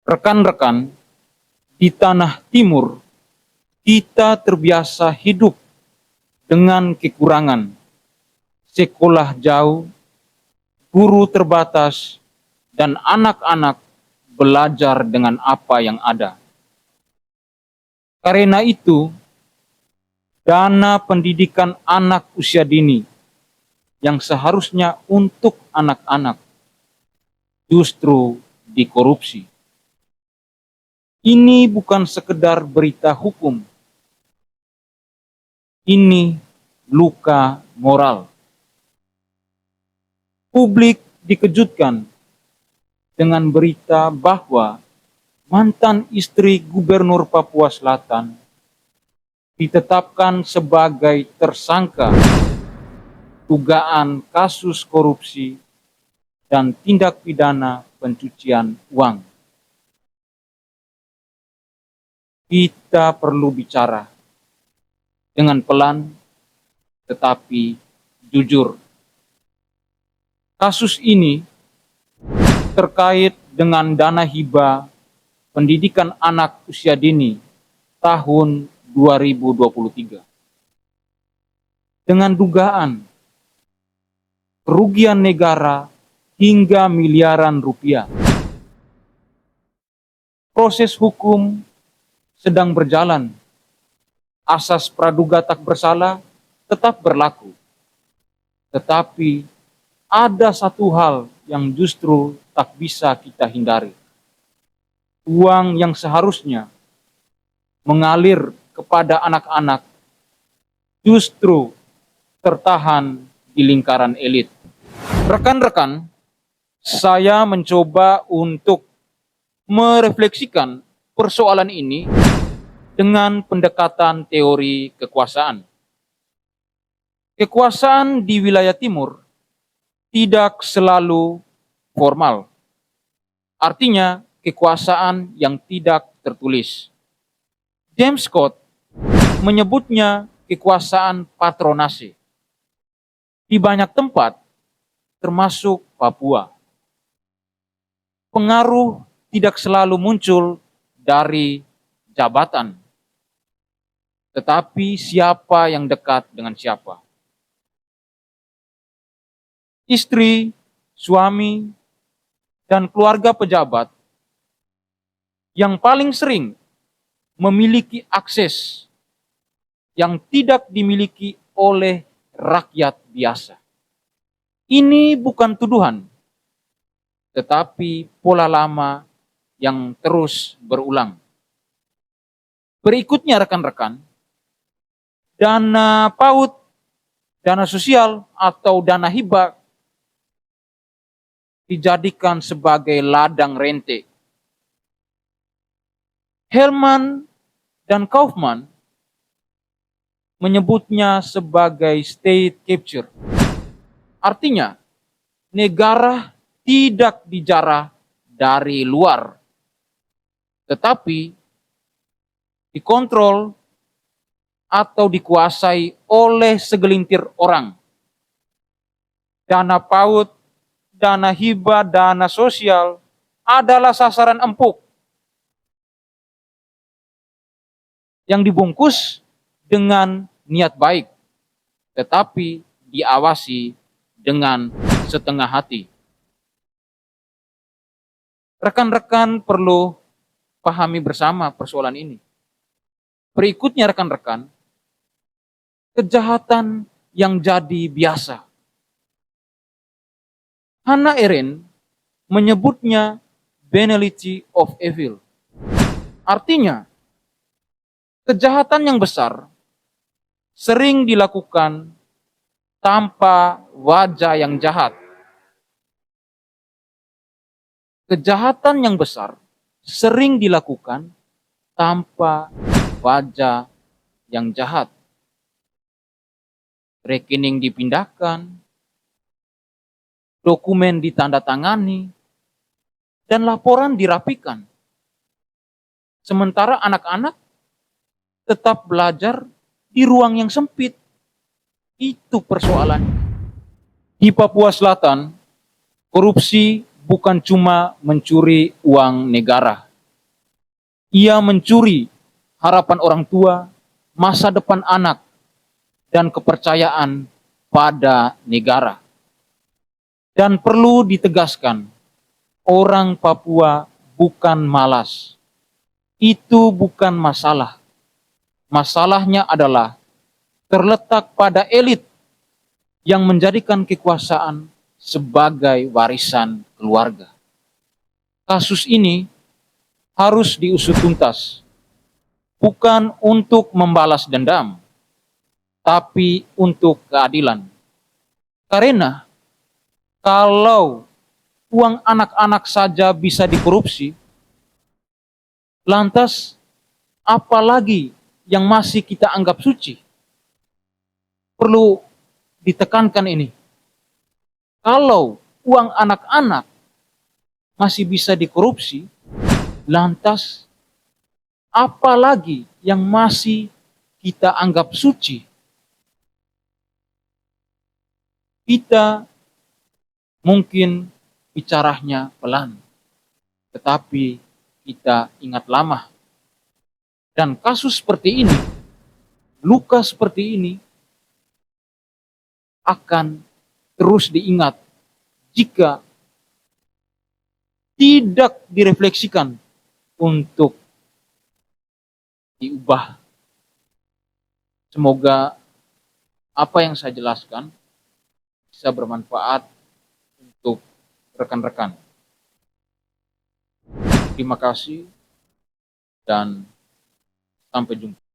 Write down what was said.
Rekan-rekan, di tanah timur, kita terbiasa hidup dengan kekurangan. Sekolah jauh, guru terbatas, dan anak-anak belajar dengan apa yang ada. Karena itu, dana pendidikan anak usia dini yang seharusnya untuk anak-anak justru dikorupsi. Ini bukan sekedar berita hukum. Ini luka moral. Publik dikejutkan dengan berita bahwa mantan istri Gubernur Papua Selatan ditetapkan sebagai tersangka dugaan kasus korupsi dan tindak pidana pencucian uang. Kita perlu bicara dengan pelan tetapi jujur. Kasus ini terkait dengan dana hibah pendidikan anak usia dini tahun 2023. Dengan dugaan kerugian negara hingga miliaran rupiah. Proses hukum sedang berjalan. Asas praduga tak bersalah tetap berlaku. Tetapi ada satu hal yang justru tak bisa kita hindari. Uang yang seharusnya mengalir kepada anak-anak justru tertahan di lingkaran elit. Rekan-rekan, saya mencoba untuk merefleksikan persoalan ini dengan pendekatan teori kekuasaan. Kekuasaan di wilayah timur tidak selalu formal. Artinya, kekuasaan yang tidak tertulis. James Scott menyebutnya kekuasaan patronase. Di banyak tempat, termasuk Papua, pengaruh tidak selalu muncul dari jabatan, tetapi siapa yang dekat dengan siapa. Istri, suami, dan keluarga pejabat yang paling sering memiliki akses yang tidak dimiliki oleh rakyat biasa. Ini bukan tuduhan, tetapi pola lama yang terus berulang. Berikutnya rekan-rekan, dana PAUD, dana sosial atau dana hibah dijadikan sebagai ladang rente. Hellman dan Kaufman menyebutnya sebagai state capture. Artinya, negara tidak dijarah dari luar, tetapi dikontrol atau dikuasai oleh segelintir orang. Dana PAUD, dana hibah, dana sosial adalah sasaran empuk yang dibungkus dengan niat baik, tetapi diawasi dengan setengah hati. Rekan-rekan perlu pahami bersama persoalan ini. Berikutnya rekan-rekan, kejahatan yang jadi biasa. Hannah Arendt menyebutnya banality of evil. Artinya, kejahatan yang besar sering dilakukan tanpa wajah yang jahat. Kejahatan yang besar sering dilakukan tanpa wajah yang jahat. Rekening dipindahkan, dokumen ditandatangani, dan laporan dirapikan. Sementara anak-anak tetap belajar di ruang yang sempit. Itu persoalannya. Di Papua Selatan, korupsi bukan cuma mencuri uang negara, Ia mencuri harapan orang tua, masa depan anak, dan kepercayaan pada negara. Dan perlu ditegaskan, orang Papua bukan malas. Itu bukan masalah. Masalahnya adalah terletak pada elit yang menjadikan kekuasaan sebagai warisan keluarga. Kasus ini harus diusut tuntas, bukan untuk membalas dendam, tapi untuk keadilan. Karena kalau uang anak-anak saja bisa dikorupsi, lantas apalagi yang masih kita anggap suci? Perlu ditekankan ini. Kalau uang anak-anak masih bisa dikorupsi, lantas apalagi yang masih kita anggap suci? Kita mungkin bicaranya pelan, tetapi kita ingat lama. Dan kasus seperti ini, luka seperti ini, akan terus diingat jika tidak direfleksikan untuk diubah. Semoga apa yang saya jelaskan bisa bermanfaat untuk rekan-rekan. Terima kasih dan sampai jumpa.